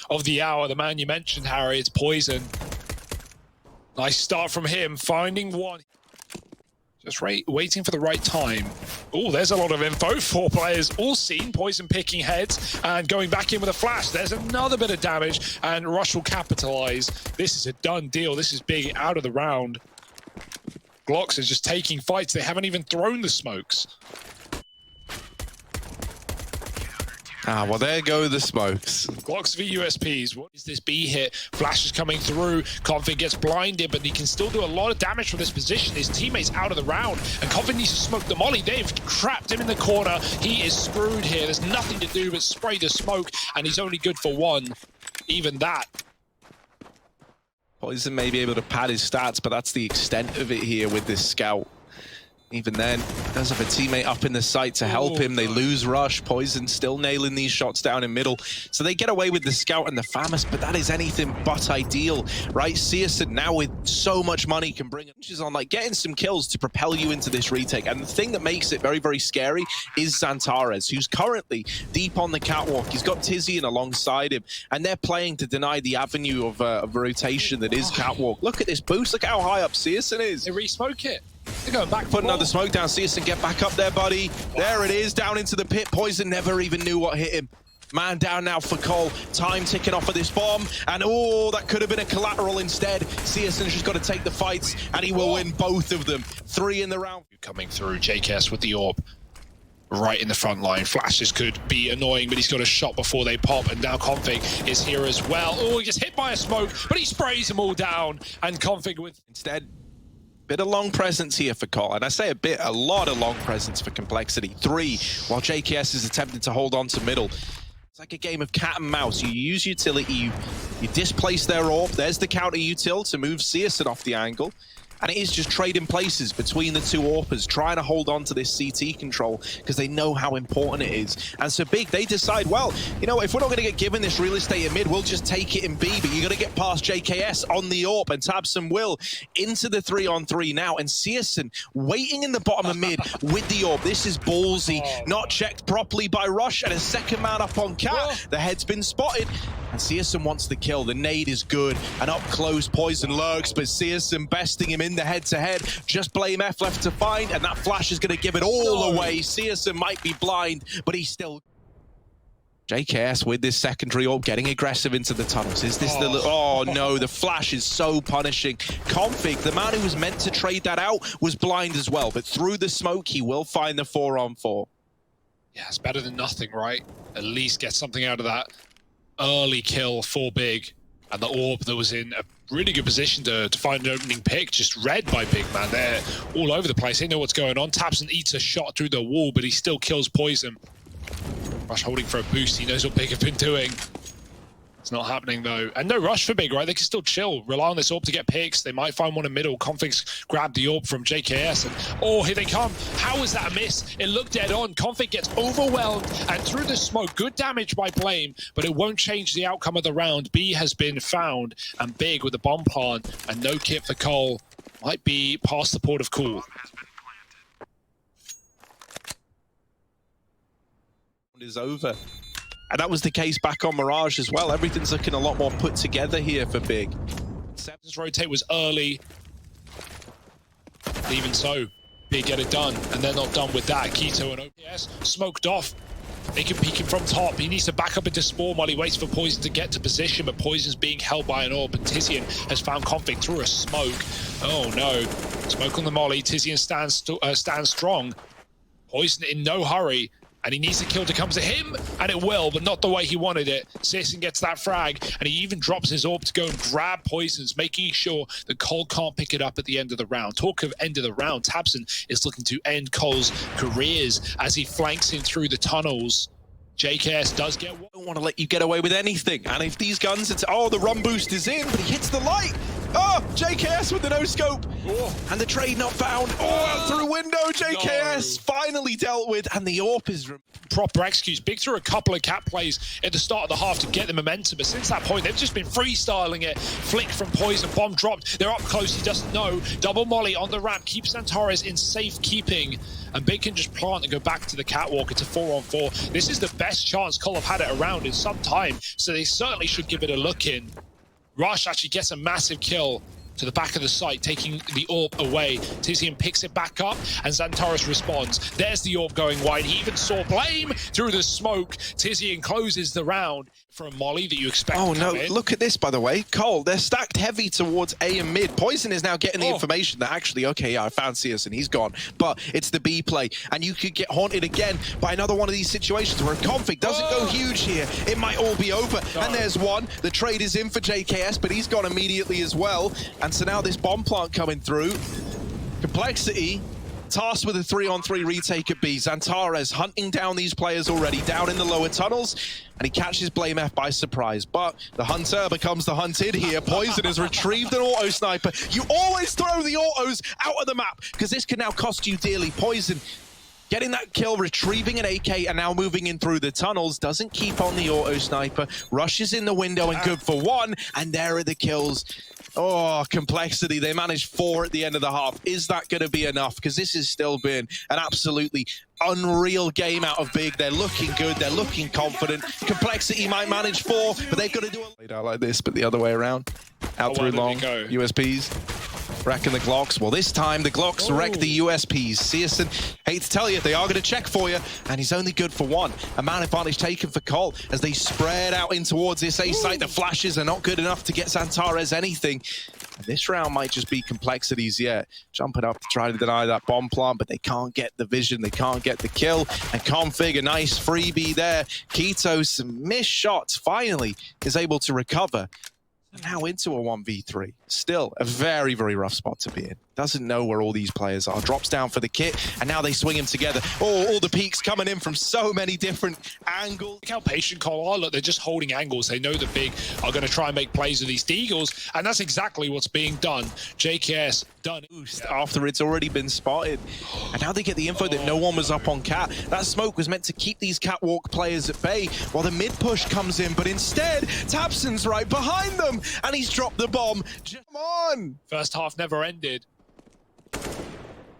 Of the hour, the man you mentioned, Harry, it's Poison. Nice start from him, finding one. Just waiting for the right time. Oh, there's a lot of info. 4 players all seen. Poison picking heads and going back in with a flash. There's another bit of damage, and Rush will capitalize. This is a done deal. This is big out of the round. Glocks is just taking fights. They haven't even thrown the smokes. Ah, well, there go the smokes. Glocks v USPs. What is this B hit? Flash is coming through. Config gets blinded, but he can still do a lot of damage from this position. His teammate's out of the round, and Config needs to smoke the molly. They've trapped him in the corner. He is screwed here. There's nothing to do but spray the smoke, and he's only good for one. Even that. Poison may be able to pad his stats, but that's the extent of it here with this scout. Even then, does have a teammate up in the site to help him. They lose Rush. Poison still nailing these shots down in middle. So they get away with the scout and the Famas, but that is anything but ideal, right? CSGO now with so much money can bring inches on, like getting some kills to propel you into this retake. And the thing that makes it very, very scary is Xantares, who's currently deep on the catwalk. He's got Tizian alongside him, and they're playing to deny the avenue of rotation that is catwalk. Look at this boost. Look how high up CSGO is. They re-smoke it. They're going back. Put another smoke down. CSGO, get back up there, buddy. Wow. There it is, down into the pit. Poison never even knew what hit him. Man down now for Cole. Time ticking off of this bomb. And oh, that could have been a collateral instead. CSGO's just got to take the fights, and he will win both of them. 3 in the round. Coming through, JKS with the AWP. Right in the front line. Flashes could be annoying, but he's got a shot before they pop, and now Config is here as well. Oh, he gets hit by a smoke, but he sprays them all down, and Config with... Instead, bit of long presence here for Cole, and I say a lot of long presence for Complexity. 3, while JKS is attempting to hold on to middle. It's like a game of cat and mouse. You use utility, you displace their AWP. There's the counter util to move CSGO off the angle. And it is just trading places between the two AWPers, trying to hold on to this CT control because they know how important it is. And so Big, they decide, well, you know, if we're not going to get given this real estate in mid, we'll just take it in B. But you got to get past JKS on the AWP, and Tabson will into the 3-on-3 now. And CSGO waiting in the bottom of mid with the AWP. This is ballsy, not checked properly by Rush, and a second man up on Cat. The head's been spotted, and CSGO wants the kill. The nade is good, and up close Poison lurks, but CSGO besting him in the head-to-head. Just Blame F left to find, and that flash is going to give it all away. CSGO might be blind, but he's still... JKS with this secondary AWP getting aggressive into the tunnels. Is this the... Oh no, the flash is so punishing. Config, the man who was meant to trade that out, was blind as well, but through the smoke, he will find the 4-on-4. Yeah, it's better than nothing, right? At least get something out of that early kill for Big. And the AWP that was in a really good position to find an opening pick, just read by Big Man. They're all over the place. They know what's going on. Tabson eats a shot through the wall, but he still kills Poison. Rush holding for a boost. He knows what Big have been doing. It's not happening, though. And no rush for Big, right? They can still chill. Rely on this AWP to get picks. They might find one in middle. Config's grabbed the AWP from JKS. And, oh, here they come. How was that a miss? It looked dead on. Config gets overwhelmed. And through the smoke, good damage by Blame. But it won't change the outcome of the round. B has been found. And Big with the bomb plant and no kit for Cole might be past the port of call. Is over. And that was the case back on Mirage as well. Everything's looking a lot more put together here for Big. Seven's rotate was early. Even so, Big get it done. And they're not done with that. Keto and OPS smoked off. They can peek him from top. He needs to back up into spawn while he waits for Poison to get to position, but Poison's being held by an AWP, and Tizian has found Config through a smoke. Oh no. Smoke on the molly. Tizian stands strong. Poison in no hurry. And he needs the kill to come to him, and it will, but not the way he wanted it. CSGO gets that frag, and he even drops his AWP to go and grab Poisons, making sure that Cole can't pick it up at the end of the round. Talk of end of the round, Tabson is looking to end Cole's careers as he flanks him through the tunnels. JKS does get one. I don't want to let you get away with anything. And if these guns, it's... Oh, the run boost is in, but he hits the light. Oh, JKS with the no-scope. And the trade not found. Oh, out through window. JKS finally dealt with. And the AWP is... Proper executes. Big threw a couple of cat plays at the start of the half to get the momentum. But since that point, they've just been freestyling it. Flicked from Poison. Bomb dropped. They're up close. He doesn't know. Double molly on the ramp. Keeps Xantares in safekeeping. And Big can just plant and go back to the catwalk. It's a 4-on-4. This is the best chance Cole have had it around. round in some time, so they certainly should give it a look in. Rush actually gets a massive kill to the back of the site, taking the AWP away. Tizian picks it back up, and Xantares responds. There's the AWP going wide. He even saw Blame through the smoke. Tizian closes the round for a molly that you expect to come in. Look at this, by the way. Cole, they're stacked heavy towards A and mid. Poison is now getting the information that actually, okay, yeah, I found CS and he's gone. But it's the B play, and you could get haunted again by another one of these situations where a config doesn't go huge here. It might all be over. And there's one. The trade is in for JKS, but he's gone immediately as well. And so now this bomb plant coming through. Complexity tasked with a 3-on-3 retake at B. Xantares hunting down these players already, down in the lower tunnels, and he catches Blame F by surprise. But the hunter becomes the hunted here. Poison has retrieved an auto sniper. You always throw the autos out of the map, because this can now cost you dearly. Poison getting that kill, retrieving an AK, and now moving in through the tunnels. Doesn't keep on the auto sniper. Rushes in the window and good for one. And there are the kills. Oh, Complexity. They managed 4 at the end of the half. Is that going to be enough? Because this has still been an absolutely unreal game out of Big. They're looking good. They're looking confident. Complexity might manage 4, but they've got to do it. Played out like this, but the other way around. Out through long. USPs. Wrecking the Glocks. Well, this time the Glocks wreck the USPs. Searson, hate to tell you, they are going to check for you, and he's only good for 1. A man advantage taken for Cole as they spread out in towards this A site. The flashes are not good enough to get Xantares anything. And this round might just be Complexities yet. Jumping up to try to deny that bomb plant, but they can't get the vision. They can't get the kill. And Config, a nice freebie there. Keto, some missed shots, finally is able to recover. Now into a 1v3. Still a very, very rough spot to be in. Doesn't know where all these players are. Drops down for the kit, and now they swing him together. Oh, all the peaks coming in from so many different angles. Look how patient Cole are. Look, they're just holding angles. They know the Big are going to try and make plays with these Deagles, and that's exactly what's being done. JKS done. After it's already been spotted. And now they get the info that no one was up on Cat. That smoke was meant to keep these catwalk players at bay while the mid push comes in, but instead, Tabson's right behind them, and he's dropped the bomb. Come on! First half never ended.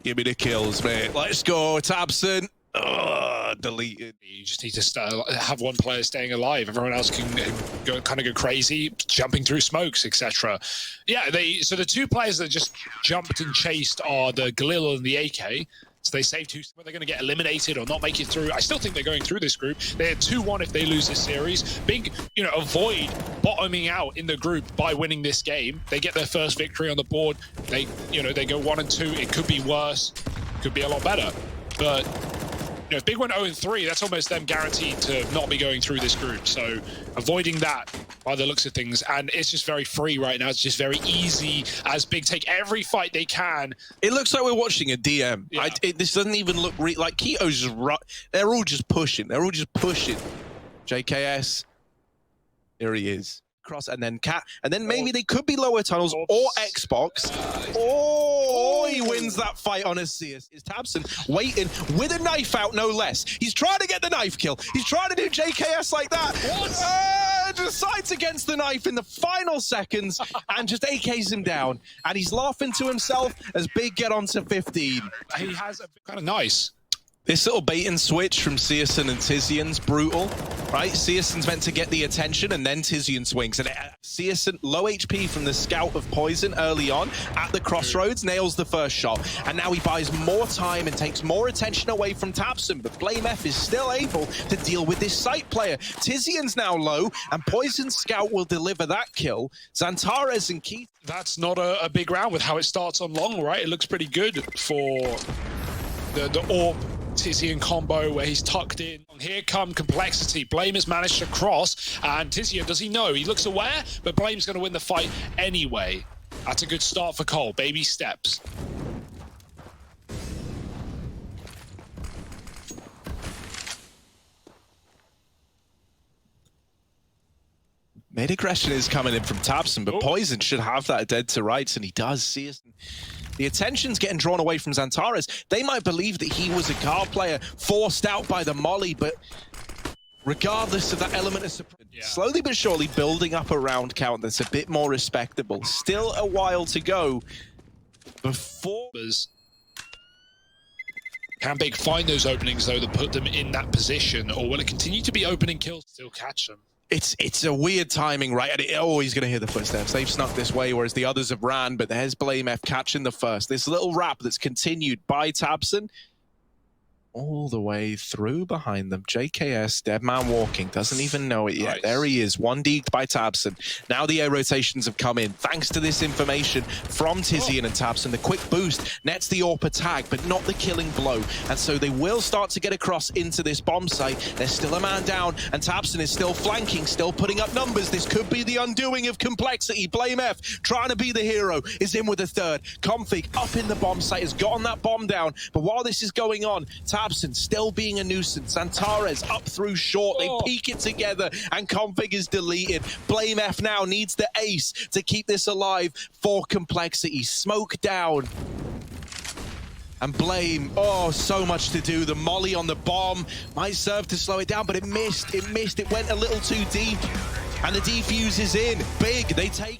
Give me the kills, mate. Let's go, Tabson. Deleted. You just need to have one player staying alive. Everyone else can go crazy, jumping through smokes, etc. Yeah, so the 2 players that just jumped and chased are the Galil and the AK. So they save 2. Whether they're going to get eliminated or not make it through, I still think they're going through this group. They're 2-1 if they lose this series. Big, avoid bottoming out in the group by winning this game. They get their first victory on the board. They go 1-2. It could be worse. Could be a lot better. But if Big went 0-3, that's almost them guaranteed to not be going through this group. So avoiding that by the looks of things, and it's just very free right now. It's just very easy as Big take every fight they can. It looks like we're watching a DM. Yeah. This doesn't even look like Keto's just they're all just pushing. They're all just pushing. JKS, here he is. Cross, and then Cat, and then maybe they could be lower tunnels or Xbox. He wins that fight on a CS. Is Tabson waiting with a knife out, no less. He's trying to get the knife kill. He's trying to do JKS like that. Decides against the knife in the final seconds and just AKs him down. And he's laughing to himself as Big get on to 15. He has a kind of nice. This little bait and switch from Searson and Tizian's brutal, right? Searson's meant to get the attention, and then Tizian swings. And Searson, low HP from the scout of Poison early on at the crossroads, nails the first shot. And now he buys more time and takes more attention away from Tabson, but Blame F is still able to deal with this site player. Tizian's now low, and Poison's scout will deliver that kill. Xantares and Keith. That's not a big round with how it starts on long, right? It looks pretty good for the AWP Tizian combo where he's tucked in. Here come Complexity. Blame has managed to cross, and Tizian, does he know? He looks aware, but Blame's going to win the fight anyway. That's a good start for Cole. Baby steps. Mid aggression is coming in from Tabson, but Poison should have that dead to rights, and he does. See us. The attention's getting drawn away from Xantares. They might believe that he was a card player forced out by the molly, but regardless of that element of surprise, slowly but surely building up a round count that's a bit more respectable. Still a while to go before... Can Big find those openings, though, that put them in that position, or will it continue to be opening kills, still catch them? It's a weird timing, right? And he's going to hear the footsteps. They've snuck this way, whereas the others have ran, but there's BlameF catching the first. This little wrap that's continued by tabseN all the way through behind them. JKS, dead man walking, doesn't even know it yet. Nice. There he is, one deked by tabseN. Now the air rotations have come in. Thanks to this information from Tizian and tabseN, the quick boost nets the AWP tag, but not the killing blow. And so they will start to get across into this bomb site. There's still a man down, and tabseN is still flanking, still putting up numbers. This could be the undoing of Complexity. BlameF, trying to be the hero, is in with a third. Config up in the bomb site, has gotten that bomb down. But while this is going on, tabseN still being a nuisance. Antares up through short. They peek it together, and Config is deleted. BlameF now needs the ace to keep this alive for Complexity. Smoke down. And Blame, so much to do. The molly on the bomb might serve to slow it down, but it missed. It went a little too deep. And the defuse is in. Big, they take...